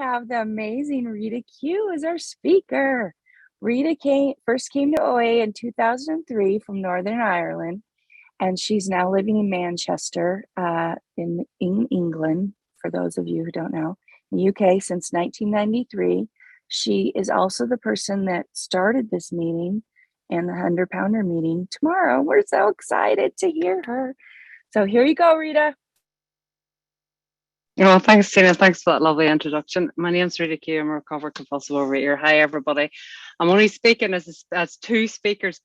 have the amazing Rita Q as our speaker. Rita first came to OA in 2003 from Northern Ireland, and she's now living in Manchester, in England, for those of you who don't know, in the UK since 1993. She is also the person that started this meeting and the 100 Pounder meeting tomorrow. We're so excited to hear her. So here you go, Rita. Well, thanks, Tina. Thanks for that lovely introduction. My name's Rita Q. I'm a recovered compulsive overeater. Hi, everybody. I'm only speaking as two speakers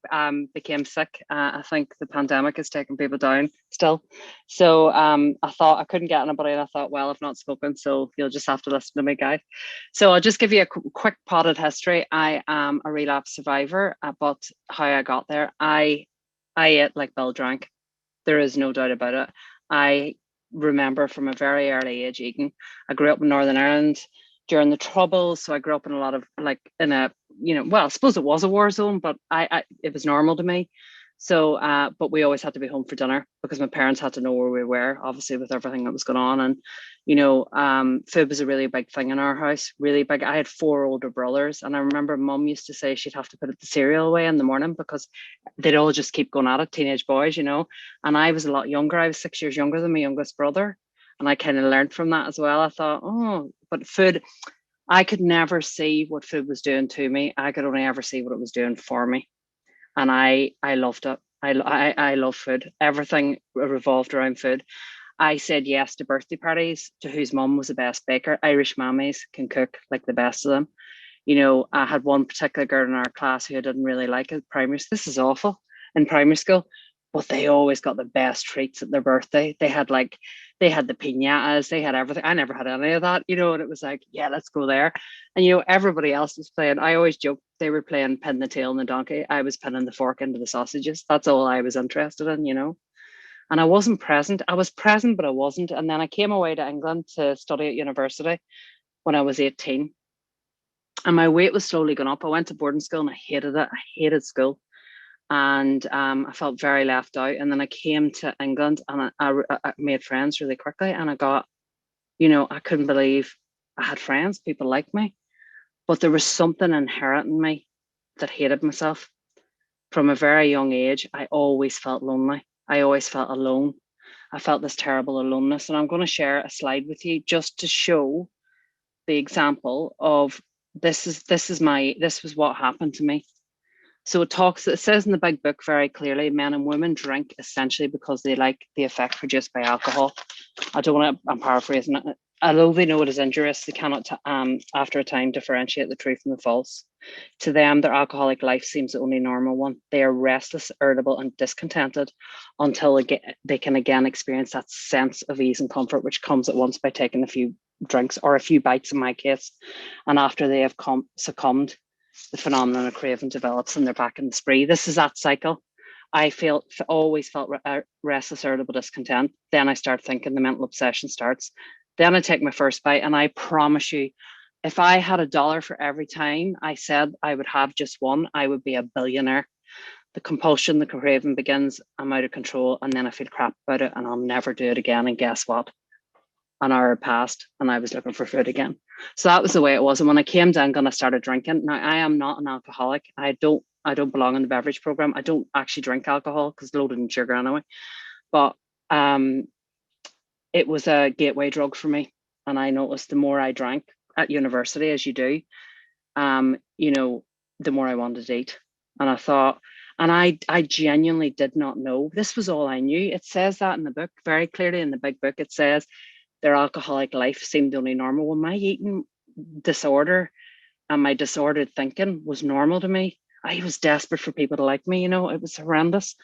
became sick. I think the pandemic has taken people down still. So I thought I couldn't get anybody, and I thought, well, I've not spoken, so you'll just have to listen to me, guys. So I'll just give you a quick potted history. I am a relapse survivor, but how I got there, I ate like Bill drank. There is no doubt about it. I remember from a very early age eating. I grew up in Northern Ireland during the Troubles, so I grew up in a lot of well, I suppose it was a war zone, but it was normal to me. So, but we always had to be home for dinner because my parents had to know where we were, obviously with everything that was going on. And, food was a really big thing in our house, really big. I had 4 older brothers, and I remember mum used to say she'd have to put the cereal away in the morning because they'd all just keep going at it, teenage boys, and I was a lot younger. I was 6 years younger than my youngest brother. And I kind of learned from that as well. I thought, but food, I could never see what food was doing to me. I could only ever see what it was doing for me. And I loved it. I love food. Everything revolved around food. I said yes to birthday parties to whose mum was the best baker. Irish mammies can cook like the best of them. I had one particular girl in our class who I didn't really like at primary. This is awful in primary school, but they always got the best treats at their birthday. They had the piñatas, they had everything. I never had any of that, and it was like, yeah, let's go there. And everybody else was playing. I always joke they were playing pin the tail and the donkey. I was pinning the fork into the sausages. That's all I was interested in, And I wasn't present. I was present, but I wasn't. And then I came away to England to study at university when I was 18. And my weight was slowly going up. I went to boarding school and I hated it. I hated school. And I felt very left out. And then I came to England and I made friends really quickly. And I got, I couldn't believe I had friends, people like me. But there was something inherent in me that hated myself. From a very young age, I always felt lonely. I always felt alone. I felt this terrible aloneness. And I'm going to share a slide with you just to show the example of this was what happened to me. So it says in the big book very clearly, men and women drink essentially because they like the effect produced by alcohol. I'm paraphrasing it. Although they know it is injurious, they cannot, after a time, differentiate the true from the false. To them, their alcoholic life seems the only normal one. They are restless, irritable, and discontented until they can again experience that sense of ease and comfort, which comes at once by taking a few drinks or a few bites in my case. And after they have succumbed, the phenomenon of craving develops and they're back in the spree. This is that cycle. I always felt restless, irritable, discontent. Then I start thinking, the mental obsession starts. Then I take my first bite, and I promise you, if I had $1 for every time I said I would have just one, I would be a billionaire. The compulsion, the craving begins. I'm out of control, and then I feel crap about it, and I'll never do it again. And guess what? An hour passed, and I was looking for food again. So that was the way it was. And when I came down and I started drinking, now I am not an alcoholic. I don't belong in the beverage program. I don't actually drink alcohol because it's loaded in sugar anyway. But it was a gateway drug for me. And I noticed the more I drank at university, as you do, the more I wanted to eat. And I thought, and I genuinely did not know. This was all I knew. It says that in the book, very clearly in the big book. It says their alcoholic life seemed only normal. Well, my eating disorder and my disordered thinking was normal to me. I was desperate for people to like me, it was horrendous.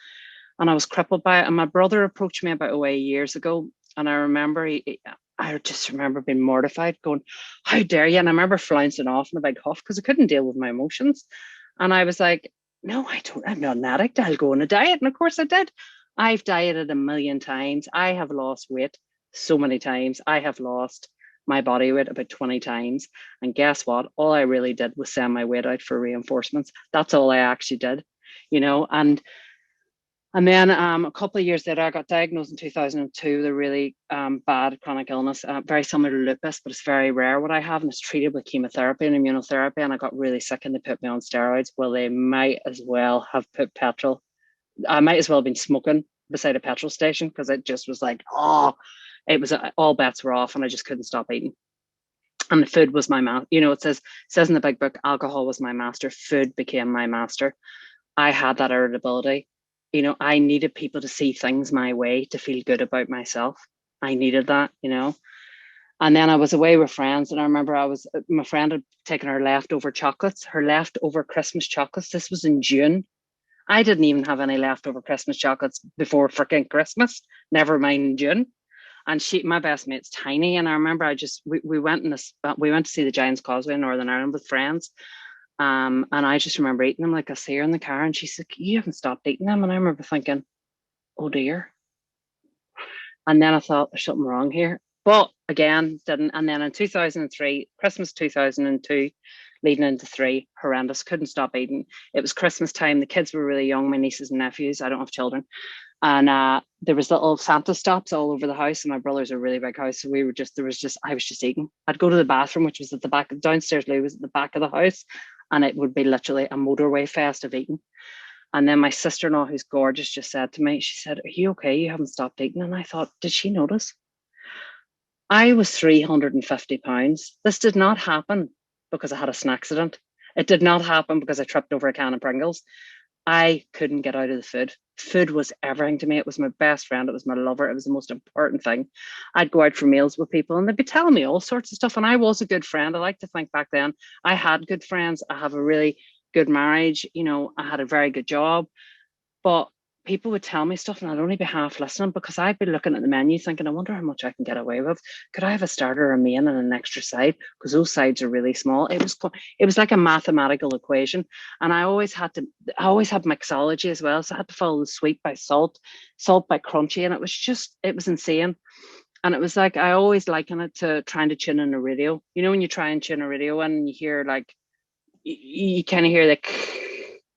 And I was crippled by it. And my brother approached me about a way years ago. And I just remember being mortified, going, how dare you? And I remember flouncing off in a big huff because I couldn't deal with my emotions. And I was like, no, I'm not an addict. I'll go on a diet. And of course I did. I've dieted 1,000,000 times. I have lost weight so many times. I have lost my body weight about 20 times. And guess what? All I really did was send my weight out for reinforcements. That's all I actually did, and And then a couple of years later, I got diagnosed in 2002 with a really bad chronic illness, very similar to lupus, but it's very rare what I have, and it's treated with chemotherapy and immunotherapy. And I got really sick and they put me on steroids. Well, they might as well have put petrol. I might as well have been smoking beside a petrol station, because it just was like, oh, it was all bets were off and I just couldn't stop eating. And the food was my master. It says in the big book, alcohol was my master. Food became my master. I had that irritability. I needed people to see things my way to feel good about myself. I needed that. And then I was away with friends, and I remember my friend had taken her leftover Christmas chocolates. This was in June. I didn't even have any leftover Christmas chocolates before freaking Christmas, never mind in June. And my best mate's tiny, and I remember we went to see the Giant's Causeway in Northern Ireland with friends. And I just remember eating them. Like, I see her in the car and she's like, you haven't stopped eating them. And I remember thinking, oh dear. And then I thought, there's something wrong here. But again, didn't. And then in 2003, Christmas 2002, leading into 3, horrendous, couldn't stop eating. It was Christmas time. The kids were really young, my nieces and nephews. I don't have children. And there was little Santa stops all over the house. And my brother's a really big house. So I was just eating. I'd go to the bathroom, which was at the back, downstairs loo was at the back of the house. And it would be literally a motorway fest of eating. And then my sister-in-law, who's gorgeous, just said to me, she said, are you okay? You haven't stopped eating. And I thought, did she notice? I was 350 pounds. This did not happen because I had an accident. It did not happen because I tripped over a can of Pringles. I couldn't get out of the food. Food was everything to me. It was my best friend. It was my lover. It was the most important thing. I'd go out for meals with people and they'd be telling me all sorts of stuff. And I was a good friend. I like to think back then I had good friends. I have a really good marriage. I had a very good job. But people would tell me stuff and I'd only be half listening, because I'd be looking at the menu thinking, I wonder how much I can get away with. Could I have a starter, a main, and an extra side? Because those sides are really small. It was like a mathematical equation. And I always had mixology as well. So I had to follow the sweet by salt by crunchy. And it was insane. And it was like, I always liken it to trying to tune in a radio. When you try and tune a radio and you hear like, you kind of hear the,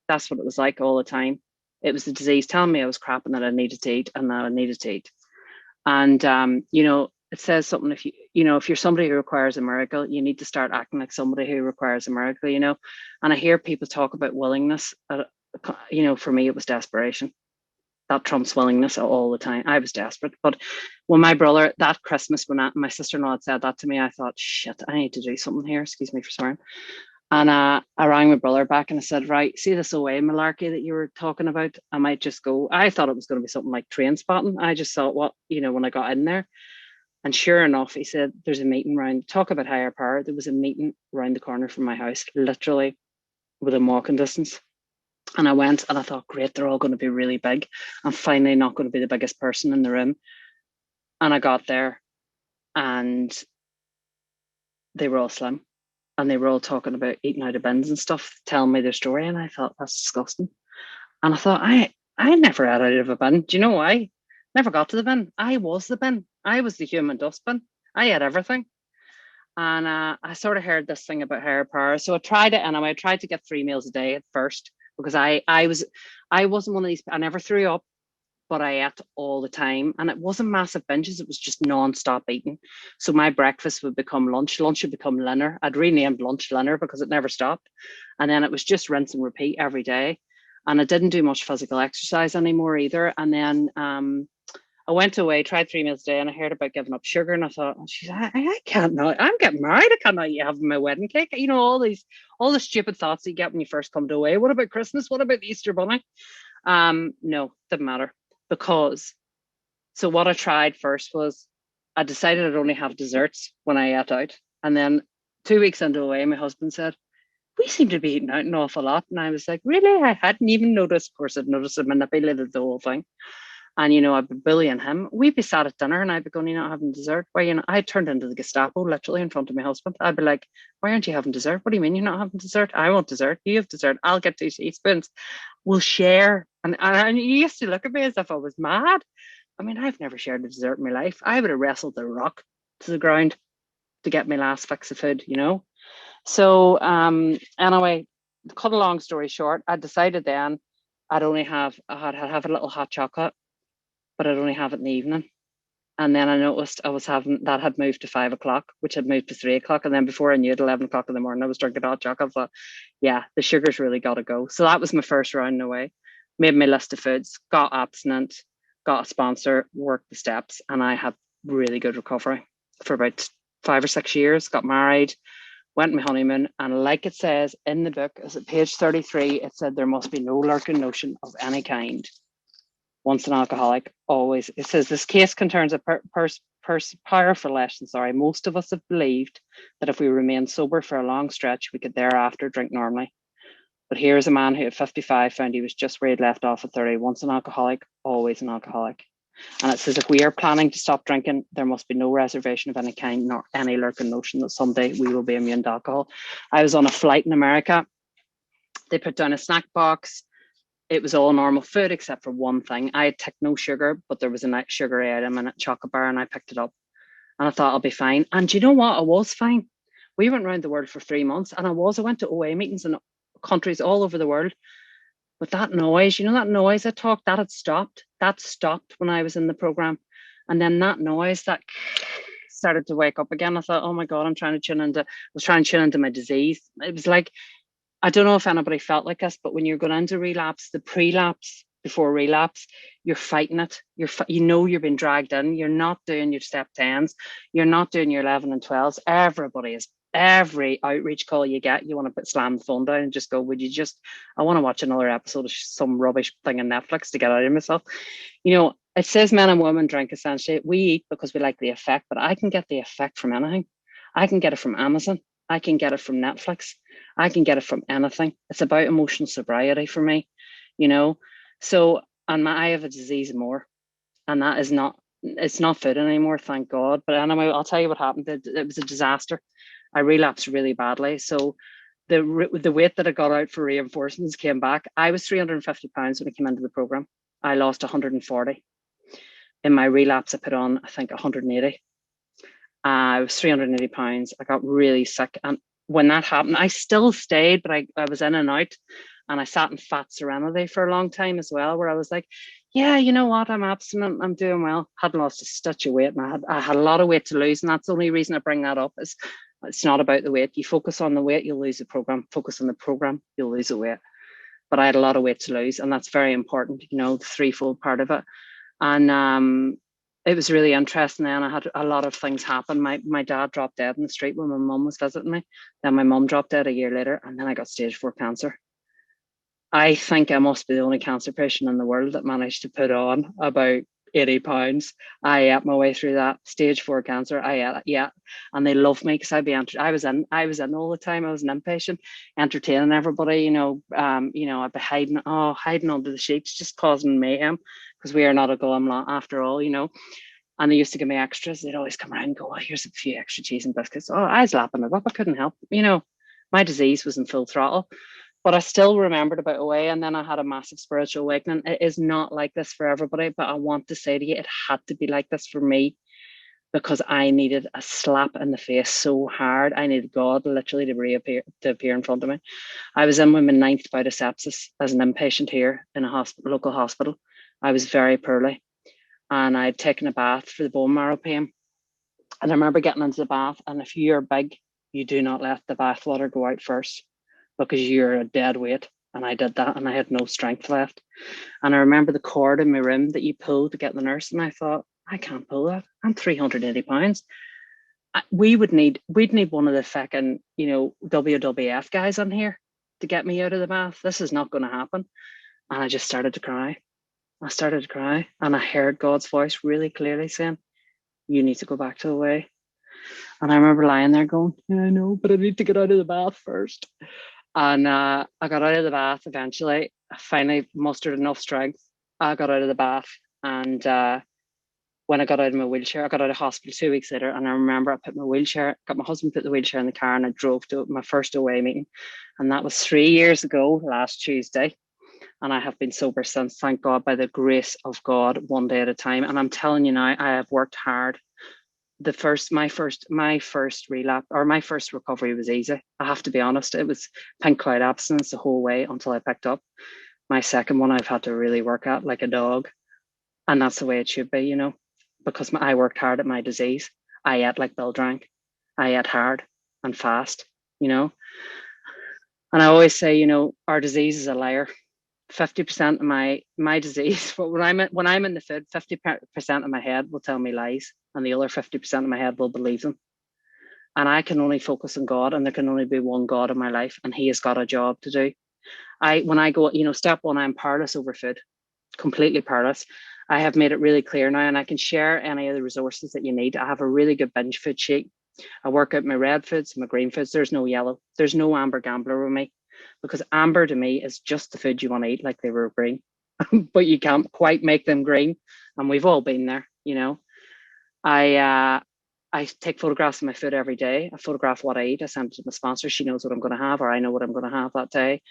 that's what it was like all the time. It was the disease telling me I was crap and that I needed to eat and that I needed to eat. And, it says something, if you're somebody who requires a miracle, you need to start acting like somebody who requires a miracle, And I hear people talk about willingness. For me, it was desperation. That trumps willingness all the time. I was desperate. But when my brother, that Christmas, when my sister-in-law had said that to me, I thought, shit, I need to do something here. Excuse me for swearing. And I rang my brother back and I said, right, see this away malarkey that you were talking about? I might just go. I thought it was going to be something like train spotting. I just thought, when I got in there. And sure enough, he said, there's a meeting talk about higher power. There was a meeting around the corner from my house, literally within walking distance. And I went and I thought, great, they're all going to be really big. I'm finally not going to be the biggest person in the room. And I got there and they were all slim. And they were all talking about eating out of bins and stuff, telling me their story. And I thought, that's disgusting. And I thought, I never ate out of a bin. Do you know why? Never got to the bin. I was the bin. I was the human dustbin. I ate everything. And I sort of heard this thing about higher power. So I tried it anyway. I tried to get 3 meals a day at first, because I wasn't one of these, I never threw up, but I ate all the time. And it wasn't massive binges, it was just non-stop eating. So my breakfast would become lunch would become dinner. I'd renamed lunch dinner because it never stopped. And then it was just rinse and repeat every day. And I didn't do much physical exercise anymore either. And then I went away, tried 3 meals a day, and I heard about giving up sugar. And I thought, oh, I can't now. I'm getting married. I can't now have my wedding cake. All the stupid thoughts that you get when you first come to away. What about Christmas? What about the Easter bunny? No, didn't matter. So what I tried first was, I decided I'd only have desserts when I ate out. And then 2 weeks into away, my husband said, we seem to be eating out an awful lot. And I was like, really? I hadn't even noticed. Of course, I'd noticed I manipulated the whole thing. And, I'd be bullying him. We'd be sat at dinner and I'd be going, you're not having dessert. Well, I turned into the Gestapo literally in front of my husband. I'd be like, why aren't you having dessert? What do you mean you're not having dessert? I want dessert. You have dessert. I'll get 2 teaspoons. We'll share. And he used to look at me as if I was mad. I mean, I've never shared a dessert in my life. I would have wrestled the rock to the ground to get my last fix of food, So anyway, to cut a long story short, I decided then I'd have a little hot chocolate, but I'd only have it in the evening. And then I noticed I was having that had moved to 5 o'clock, which had moved to 3 o'clock. And then before I knew it, 11 o'clock in the morning, I was drinking hot chocolate. I thought, yeah, the sugar's really got to go. So that was my first round away. Made my list of foods, got abstinent, got a sponsor, worked the steps, and I had really good recovery for about 5 or 6 years. Got married, went on my honeymoon, and like it says in the book, is at page 33, it said there must be no lurking notion of any kind. Once an alcoholic, always. It says this case concerns a powerful lesson. Sorry, most of us have believed that if we remained sober for a long stretch, we could thereafter drink normally. But here's a man who at 55 found he was just where he'd left off at 30. Once an alcoholic, always an alcoholic. And it says if we are planning to stop drinking, there must be no reservation of any kind, nor any lurking notion that someday we will be immune to alcohol. I was on a flight in America. They put down a snack box. It was all normal food except for one thing. I had ticked no sugar, but there was a sugary item in it, chocolate bar, and I picked it up. And I thought I'll be fine. And do you know what? I was fine. We went around the world for 3 months, and I went to OA meetings in countries all over the world. But that noise, that noise I talked, that had stopped. That stopped when I was in the program. And then that noise that started to wake up again. I thought, oh my God, I was trying to tune into my disease. It was like, I don't know if anybody felt like this, but when you're going into relapse, the pre-lapse before relapse, you're fighting it. You're being dragged in. You're not doing your step 10s. You're not doing your 11 and 12s. Every outreach call you get, you want to slam the phone down and just go, I want to watch another episode of some rubbish thing on Netflix to get out of myself. It says men and women drink essentially. We eat because we like the effect, but I can get the effect from anything. I can get it from Amazon. I can get it from Netflix. I can get it from anything. It's about emotional sobriety for me, So, I have a disease more, and that is it's not food anymore, thank God. But anyway, I'll tell you what happened. It was a disaster. I relapsed really badly. So the weight that I got out for reinforcements came back. I was 350 pounds when I came into the program. I lost 140. In my relapse, I put on, I think, 180. I was 380 pounds. I got really sick. And when that happened, I still stayed, but I was in and out. And I sat in fat serenity for a long time as well, where I was like, yeah, you know what? I'm abstinent. I'm doing well. Hadn't lost a stitch of weight. And I had a lot of weight to lose. And that's the only reason I bring that up is it's not about the weight. You focus on the weight, you'll lose the program. Focus on the program, you'll lose the weight. But I had a lot of weight to lose. And that's very important, the threefold part of it. And it was really interesting. Then I had a lot of things happen. My dad dropped dead in the street when my mum was visiting me. Then my mum dropped dead a year later. And then I got stage 4 cancer. I think I must be the only cancer patient in the world that managed to put on about 80 pounds. I ate my way through that stage 4 cancer. I ate it, yeah. And they loved me because I was in all the time. I was an inpatient, entertaining everybody, I'd be hiding under the sheets, just causing mayhem because we are not a glum lot after all, And they used to give me extras. They'd always come around and go, oh, here's a few extra cheese and biscuits. Oh, I was lapping it up. I couldn't help. My disease was in full throttle. But I still remembered about OA, and then I had a massive spiritual awakening. It is not like this for everybody, but I want to say to you, it had to be like this for me because I needed a slap in the face so hard. I needed God literally to appear in front of me. I was in with my 9th bout of sepsis as an inpatient here in a local hospital. I was very poorly, and I'd taken a bath for the bone marrow pain. And I remember getting into the bath, and if you're big, you do not let the bath water go out first, because you're a dead weight. And I did that, and I had no strength left. And I remember the cord in my room that you pulled to get the nurse. And I thought, I can't pull that. I'm 380 pounds. We'd need one of the fucking, WWF guys on here to get me out of the bath. This is not going to happen. And I just started to cry. And I heard God's voice really clearly saying, you need to go back to the way. And I remember lying there going, yeah, I know, but I need to get out of the bath first. And I got out of the bath eventually. I finally mustered enough strength. I got out of the bath. And when I got out of my wheelchair, I got out of hospital 2 weeks later. And I remember I got my husband put the wheelchair in the car, and I drove to my first OA meeting. And that was 3 years ago, last Tuesday. And I have been sober since, thank God, by the grace of God, one day at a time. And I'm telling you now, I have worked hard. My first relapse, or my first recovery, was easy. I have to be honest. It was pink cloud abstinence the whole way until I picked up. My second one, I've had to really work at like a dog. And that's the way it should be, you know, because I worked hard at my disease. I ate like Bill drank. I ate hard and fast, you know. And I always say, you know, our disease is a liar. 50% of my disease, but when I'm in the food, 50% of my head will tell me lies, and the other 50% of my head will believe them. And I can only focus on God, and there can only be one God in my life, and He has got a job to do. When I go, you know, step one, I'm powerless over food, completely powerless. I have made it really clear now, and I can share any of the resources that you need. I have a really good binge food sheet. I work out my red foods, my green foods. There's no yellow. There's no amber gambler with me, because amber to me is just the food you want to eat like they were green, but you can't quite make them green. And we've all been there, you know. I take photographs of my food every day. I photograph what I eat. I send it to my sponsor. She knows what I'm going to have, or I know what I'm going to have that day.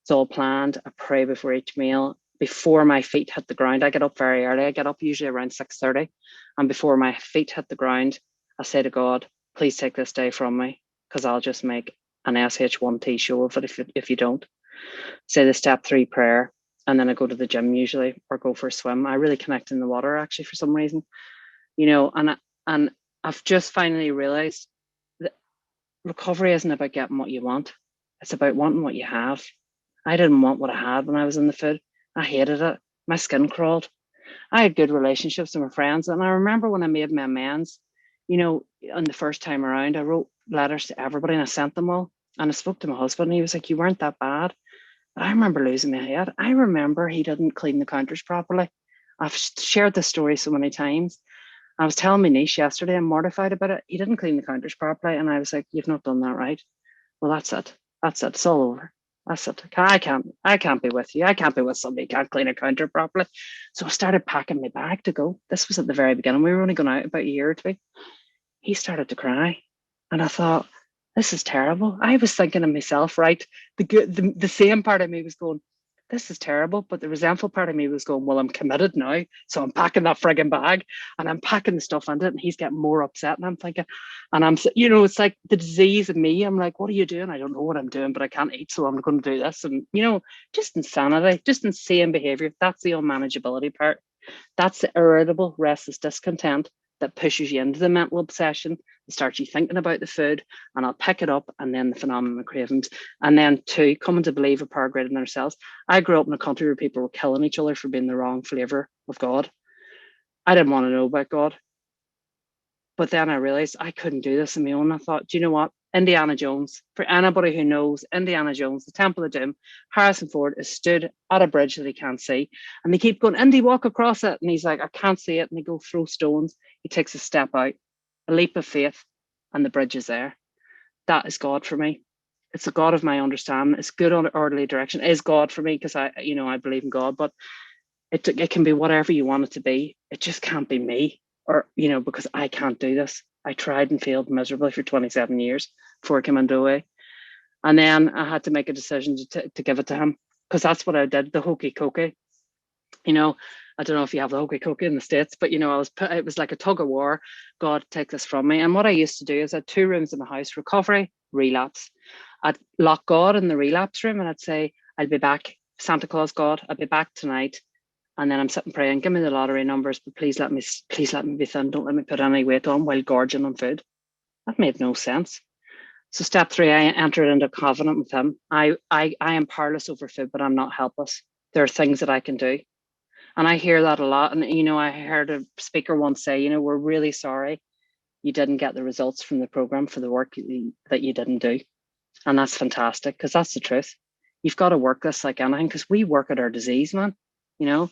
It's all planned. I pray before each meal. Before my feet hit the ground, I get up very early. I get up usually around 6:30, and before my feet hit the ground, I say to God, "Please take this day from me, because I'll just make an SH1T show of it if you don't." Say the step 3 prayer, and then I go to the gym usually, or go for a swim. I really connect in the water actually for some reason, you know. And I've just finally realized that recovery isn't about getting what you want; it's about wanting what you have. I didn't want what I had when I was in the food. I hated it. My skin crawled. I had good relationships with my friends. And I remember when I made my amends, you know, on the first time around, I wrote letters to everybody and I sent them all. And I spoke to my husband and he was like, "You weren't that bad." But I remember losing my head. I remember he didn't clean the counters properly. I've shared this story so many times. I was telling my niece yesterday, I'm mortified about it. He didn't clean the counters properly. And I was like, "You've not done that right." Well, that's it. That's it. It's all over. That's it. I can't be with you. I can't be with somebody who can't clean a counter properly. So I started packing my bag to go. This was at the very beginning. We were only going out about a year or two. He started to cry. And I thought, this is terrible. I was thinking of myself, right? The same part of me was going, this is terrible. But the resentful part of me was going, well, I'm committed now. So I'm packing that frigging bag and I'm packing the stuff into it. And he's getting more upset. And I'm thinking, and I'm, you know, it's like the disease in me. I'm like, what are you doing? I don't know what I'm doing, but I can't eat. So I'm going to do this. And, you know, just insanity, just insane behavior. That's the unmanageability part. That's the irritable, restless discontent that pushes you into the mental obsession and starts you thinking about the food. And I'll pick it up, and then the phenomenon of cravings. And then, two, coming to believe a power greater than ourselves. I grew up in a country where people were killing each other for being the wrong flavor of God. I didn't want to know about God. But then I realized I couldn't do this on my own. I thought, do you know what? Indiana Jones, for anybody who knows Indiana Jones, the Temple of Doom, Harrison Ford is stood at a bridge that he can't see. And they keep going, Indy, walk across it. And he's like, I can't see it. And they go, throw stones. He takes a step out, a leap of faith, and the bridge is there. That is God for me. It's the God of my understanding. It's good on orderly direction. It is God for me because I believe in God, but it can be whatever you want it to be. It just can't be me, or, you know, because I can't do this. I tried and failed miserably for 27 years before I came into OA. And then I had to make a decision to give it to him, because that's what I did, the hokey cokey. You know, I don't know if you have the hokey cokey in the States, but, you know, it was like a tug of war. God, take this from me. And what I used to do is I had 2 rooms in the house: recovery, relapse. I'd lock God in the relapse room and I'd say, I'll be back. Santa Claus God, I'll be back tonight. And then I'm sitting praying, give me the lottery numbers, but please let me be thin. Don't let me put any weight on while gorging on food. That made no sense. So step 3, I entered into a covenant with him. I am powerless over food, but I'm not helpless. There are things that I can do. And I hear that a lot. And, you know, I heard a speaker once say, you know, we're really sorry you didn't get the results from the program for the work that you didn't do. And that's fantastic, because that's the truth. You've got to work this like anything, because we work at our disease, man. You know,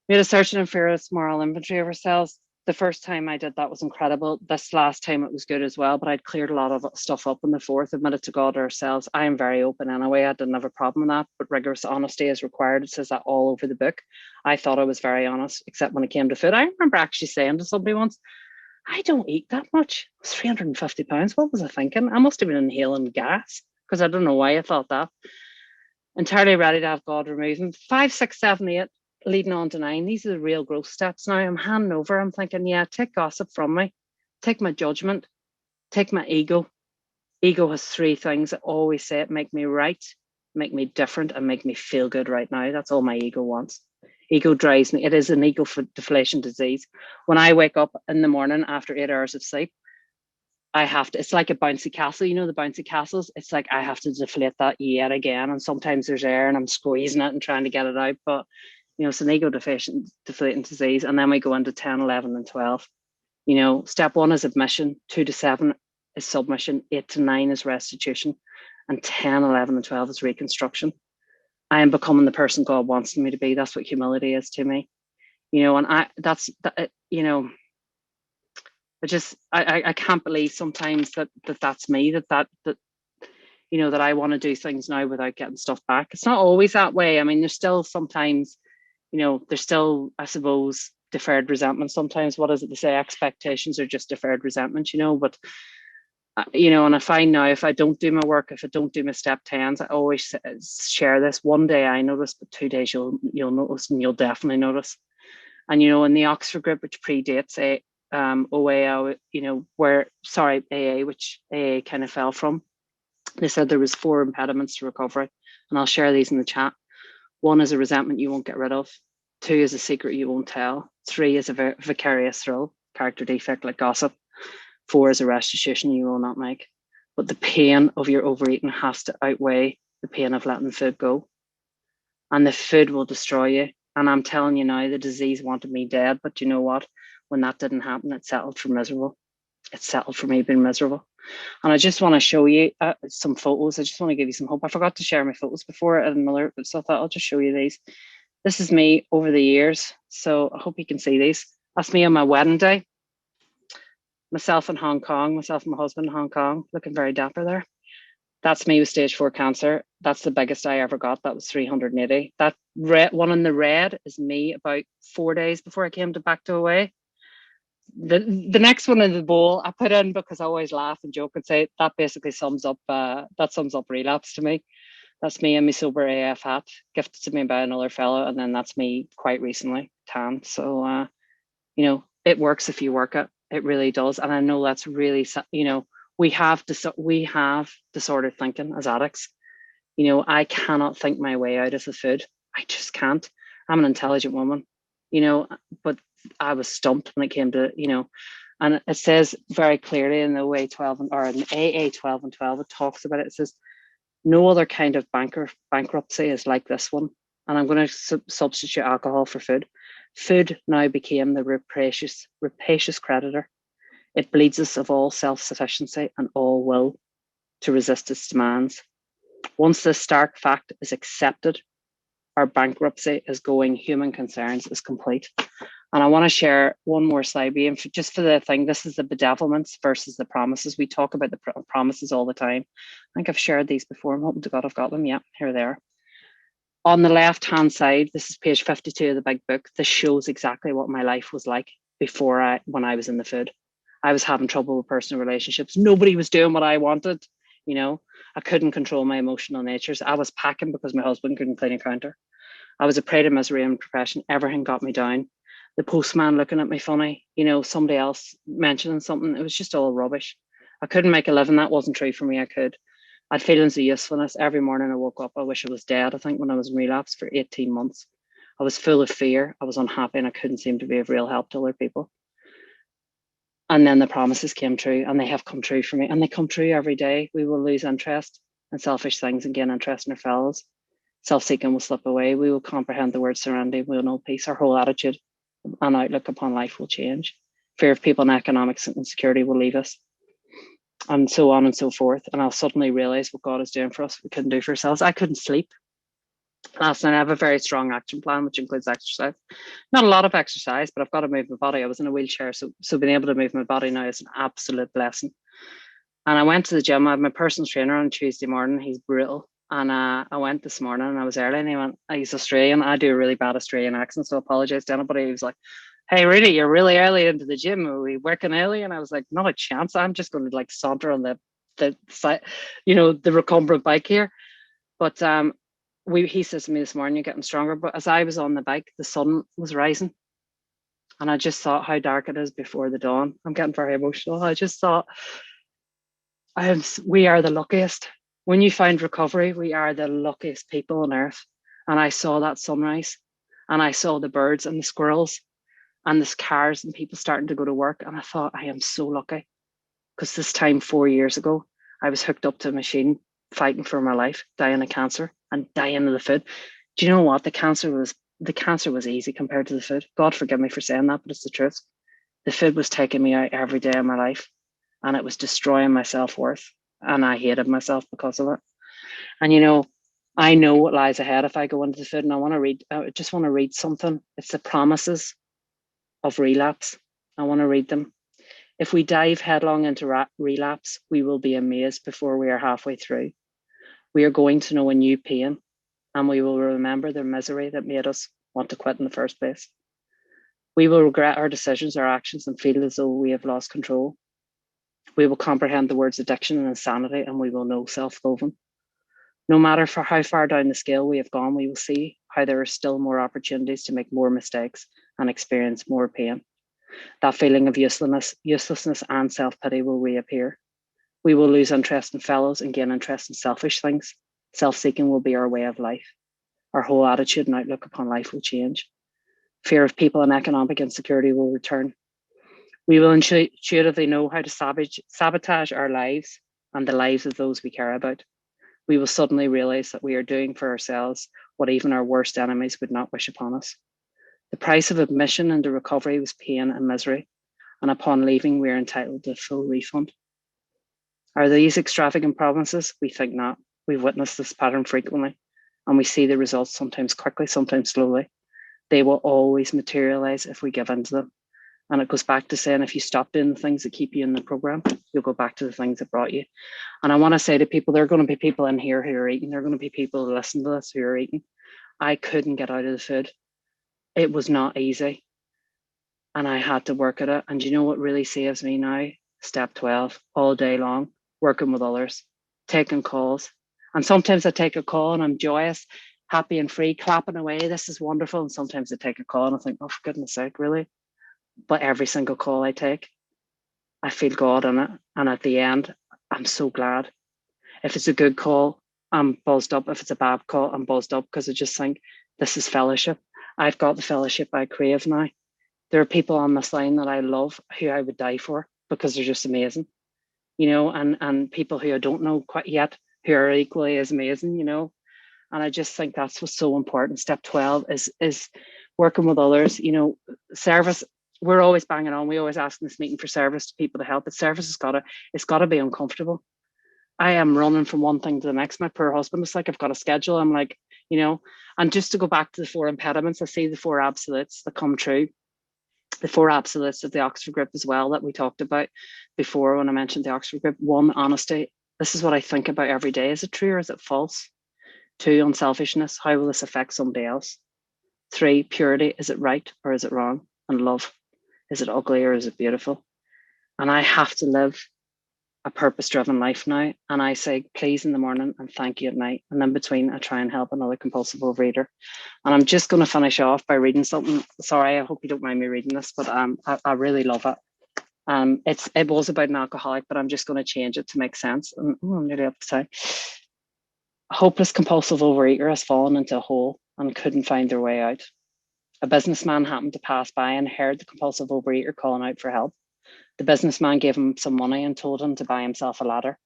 we had a search and fearless moral inventory of ourselves. The first time I did that was incredible. This last time it was good as well, but I'd cleared a lot of stuff up in the fourth, admitted to God ourselves. I am very open anyway. I didn't have a problem with that, but rigorous honesty is required. It says that all over the book. I thought I was very honest, except when it came to food. I remember actually saying to somebody once, I don't eat that much. It's 350 pounds. What was I thinking? I must have been inhaling gas, because I don't know why I thought that. Entirely ready to have God remove them. 5, 6, 7, 8, leading on to 9. These are the real growth steps now. I'm handing over. I'm thinking, yeah, take gossip from me, take my judgment, take my ego. Ego has 3 things. I always say it: make me right, make me different, and make me feel good right now. That's all my ego wants. Ego drives me. It is an ego deflation disease. When I wake up in the morning after 8 hours of sleep, I have to, it's like a bouncy castle, you know, the bouncy castles. It's like I have to deflate that yet again. And sometimes there's air and I'm squeezing it and trying to get it out. But, you know, it's an ego deflating disease. And then we go into 10, 11, and 12. You know, step 1 is admission, 2 to 7 is submission, 8 to 9 is restitution, and 10, 11, and 12 is reconstruction. I am becoming the person God wants me to be. That's what humility is to me. You know, and you know, I can't believe sometimes that's me, that you know, that I want to do things now without getting stuff back. It's not always that way. I mean, there's still sometimes, you know, there's still, I suppose, deferred resentment sometimes. What is it they say? Expectations are just deferred resentment, you know. But you know, and I find now, if I don't do my work, if I don't do my step 10s, I always share this. One day I notice, but 2 days you'll notice, and you'll definitely notice. And you know, in the Oxford group, which predates OA, you know, AA, which AA kind of fell from, they said there was 4 impediments to recovery, and I'll share these in the chat. 1 is a resentment you won't get rid of. 2 is a secret you won't tell. 3 is a vicarious thrill, character defect like gossip. 4 is a restitution you will not make. But the pain of your overeating has to outweigh the pain of letting food go. And the food will destroy you. And I'm telling you now, the disease wanted me dead. But you know what? When that didn't happen, it settled for miserable. It settled for me being miserable. And I just want to show you some photos. I just want to give you some hope. I forgot to share my photos before at another, so I thought I'll just show you these. This is me over the years. So I hope you can see these. That's me on my wedding day. Myself in Hong Kong, myself and my husband in Hong Kong, looking very dapper there. That's me with stage 4 cancer. That's the biggest I ever got. That was 380. That red one in the red is me about 4 days before I came back to OA. The next one in the bowl I put in because I always laugh and joke and say that basically sums up Relapse to me. That's me in my sober AF hat, gifted to me by another fellow, and then that's me quite recently tan. So you know, it works if you work it. It really does. And I know that's really, you know, we have disordered thinking as addicts. You know, I cannot think my way out of the food. I just can't. I'm an intelligent woman, you know, but I was stumped when it came to, you know, and it says very clearly in the OA 12 or in AA 12 and 12, it talks about it. It says, no other kind of bankruptcy is like this one. And I'm going to substitute alcohol for food. Food now became the rapacious creditor. It bleeds us of all self-sufficiency and all will to resist its demands. Once this stark fact is accepted, our bankruptcy as going human concerns is complete. And I want to share one more slide, just for the thing. This is the bedevilments versus the promises. We talk about the promises all the time. I think I've shared these before. I'm hoping to God I've got them. Yeah, here they are. On the left-hand side, this is page 52 of the big book. This shows exactly what my life was like when I was in the food. I was having trouble with personal relationships. Nobody was doing what I wanted. You know, I couldn't control my emotional natures. I was packing because my husband couldn't clean a counter. I was a prey to misery and depression. Everything got me down. The postman looking at me funny, you know, somebody else mentioning something. It was just all rubbish. I couldn't make a living. That wasn't true for me. I had feelings of usefulness. Every morning I woke up, I wish I was dead. I think when I was in relapse for 18 months, I was full of fear. I was unhappy and I couldn't seem to be of real help to other people. And then the promises came true, and they have come true for me, and they come true every day. We will lose interest in selfish things and gain interest in our fellows. Self-seeking will slip away. We will comprehend the word serenity. We will know peace. Our whole attitude and outlook upon life will change. Fear of people and economic insecurity will leave us, and so on and so forth. And I'll suddenly realize what God is doing for us we couldn't do for ourselves. I couldn't sleep last night. I have a very strong action plan, which includes exercise. Not a lot of exercise, but I've got to move my body. I was in a wheelchair, so being able to move my body now is an absolute blessing. And I went to the gym. I have my personal trainer on Tuesday morning. He's brutal. And I went this morning and I was early, and he went, he's Australian. I do a really bad Australian accent, so I apologize to anybody. He was like, hey, Rita, you're really early into the gym. Are we working early? And I was like, not a chance. I'm just going to like saunter on the side, you know, the recumbent bike here. But he says to me this morning, you're getting stronger. But as I was on the bike, the sun was rising. And I just thought how dark it is before the dawn. I'm getting very emotional. I just thought we are the luckiest. When you find recovery, we are the luckiest people on earth. And I saw that sunrise, and I saw the birds and the squirrels and the cars and people starting to go to work. And I thought, I am so lucky, because this time 4 years ago, I was hooked up to a machine, fighting for my life, dying of cancer and dying of the food. Do you know what? The cancer was easy compared to the food. God forgive me for saying that, but it's the truth. The food was taking me out every day of my life, and it was destroying my self-worth. And I hated myself because of it. And I know what lies ahead if I go into the food, and I just want to read something. It's the promises of relapse. I want to read them. If we dive headlong into relapse, we will be amazed before we are halfway through. We are going to know a new pain, and we will remember the misery that made us want to quit in the first place. We will regret our decisions, our actions, and feel as though we have lost control. We will comprehend the words addiction and insanity, and we will know self-loathing. No matter for how far down the scale we have gone, we will see how there are still more opportunities to make more mistakes and experience more pain. That feeling of uselessness and self-pity will reappear. We will lose interest in fellows and gain interest in selfish things. Self-seeking will be our way of life. Our whole attitude and outlook upon life will change. Fear of people and economic insecurity will return. We will intuitively know how to sabotage our lives and the lives of those we care about. We will suddenly realize that we are doing for ourselves what even our worst enemies would not wish upon us. The price of admission into recovery was pain and misery, and upon leaving, we are entitled to a full refund. Are these extravagant promises? We think not. We've witnessed this pattern frequently, and we see the results sometimes quickly, sometimes slowly. They will always materialize if we give in to them. And it goes back to saying, if you stop doing the things that keep you in the program, you'll go back to the things that brought you. And I want to say to people, there are going to be people in here who are eating. There are going to be people who listen to this who are eating. I couldn't get out of the food. It was not easy. And I had to work at it. And you know what really saves me now? Step 12, all day long, working with others, taking calls. And sometimes I take a call and I'm joyous, happy and free, clapping away. This is wonderful. And sometimes I take a call and I think, oh, for goodness sake, really? But every single call I take, I feel God in it. And at the end, I'm so glad. If it's a good call, I'm buzzed up. If it's a bad call, I'm buzzed up, because I just think this is fellowship. I've got the fellowship I crave now. There are people on this line that I love, who I would die for, because they're just amazing, and people who I don't know quite yet, who are equally as amazing, And I just think that's what's so important. Step 12 is working with others, service. We're always banging on. We always ask in this meeting for service to people to help, but service it's gotta be uncomfortable. I am running from one thing to the next. My poor husband is like, I've got a schedule. I'm like, and just to go back to the 4 impediments, I see the 4 absolutes that come true. The 4 absolutes of the Oxford group as well that we talked about before when I mentioned the Oxford group. 1, honesty. This is what I think about every day. Is it true or is it false? 2, unselfishness. How will this affect somebody else? 3, purity. Is it right or is it wrong? And love. Is it ugly or is it beautiful? And I have to live a purpose-driven life now. And I say please in the morning and thank you at night. And in between, I try and help another compulsive overeater. And I'm just going to finish off by reading something. Sorry, I hope you don't mind me reading this, but I really love it. It was about an alcoholic, but I'm just going to change it to make sense. And I'm nearly up to time. A hopeless compulsive overeater has fallen into a hole and couldn't find their way out. A businessman happened to pass by and heard the compulsive overeater calling out for help. The businessman gave him some money and told him to buy himself a ladder,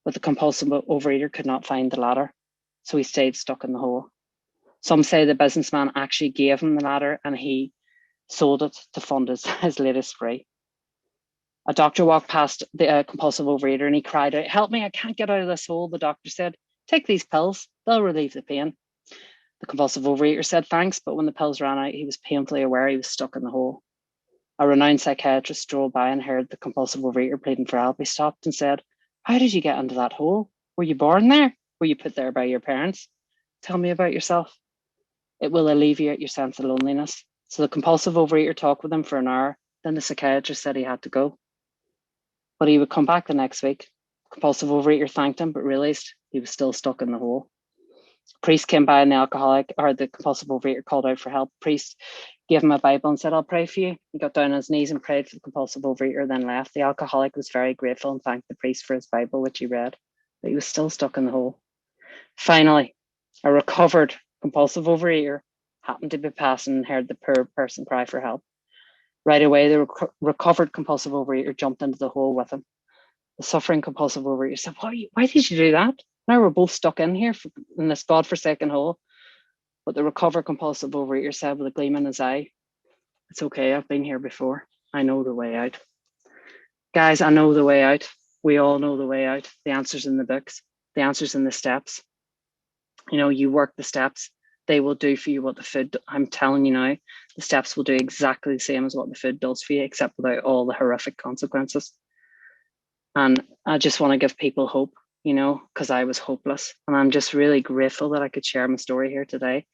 but the compulsive overeater could not find the ladder, so he stayed stuck in the hole. Some say the businessman actually gave him the ladder and he sold it to fund his latest spree. A doctor walked past the compulsive overeater and he cried out, "Help me, I can't get out of this hole." The doctor said, "Take these pills, they'll relieve the pain." The compulsive overeater said thanks, but when the pills ran out, he was painfully aware he was stuck in the hole. A renowned psychiatrist strolled by and heard the compulsive overeater pleading for help. He stopped and said, "How did you get into that hole? Were you born there? Were you put there by your parents? Tell me about yourself. It will alleviate your sense of loneliness." So the compulsive overeater talked with him for an hour. Then the psychiatrist said he had to go, but he would come back the next week. The compulsive overeater thanked him, but realized he was still stuck in the hole. A priest came by and the compulsive overeater called out for help. The priest gave him a Bible and said, "I'll pray for you." He got down on his knees and prayed for the compulsive overeater, then left. The alcoholic was very grateful and thanked the priest for his Bible, which he read. but he was still stuck in the hole. Finally, a recovered compulsive overeater happened to be passing and heard the poor person cry for help. Right away, the recovered compulsive overeater jumped into the hole with him. The suffering compulsive overeater said, why did you do that? Now we're both stuck in here in this godforsaken hole. But the recovered compulsive overeater said with a gleam in his eye, it's okay, I've been here before. I know the way out. Guys, I know the way out. We all know the way out. The answer's in the books. The answer's in the steps. You work the steps. They will do for you what the food, I'm telling you now, the steps will do exactly the same as what the food does for you, except without all the horrific consequences. And I just want to give people hope, because I was hopeless. And I'm just really grateful that I could share my story here today,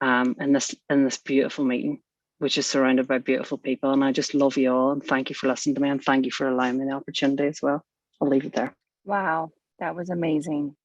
in this beautiful meeting, which is surrounded by beautiful people. And I just love you all. And thank you for listening to me. And thank you for allowing me the opportunity as well. I'll leave it there. Wow, that was amazing.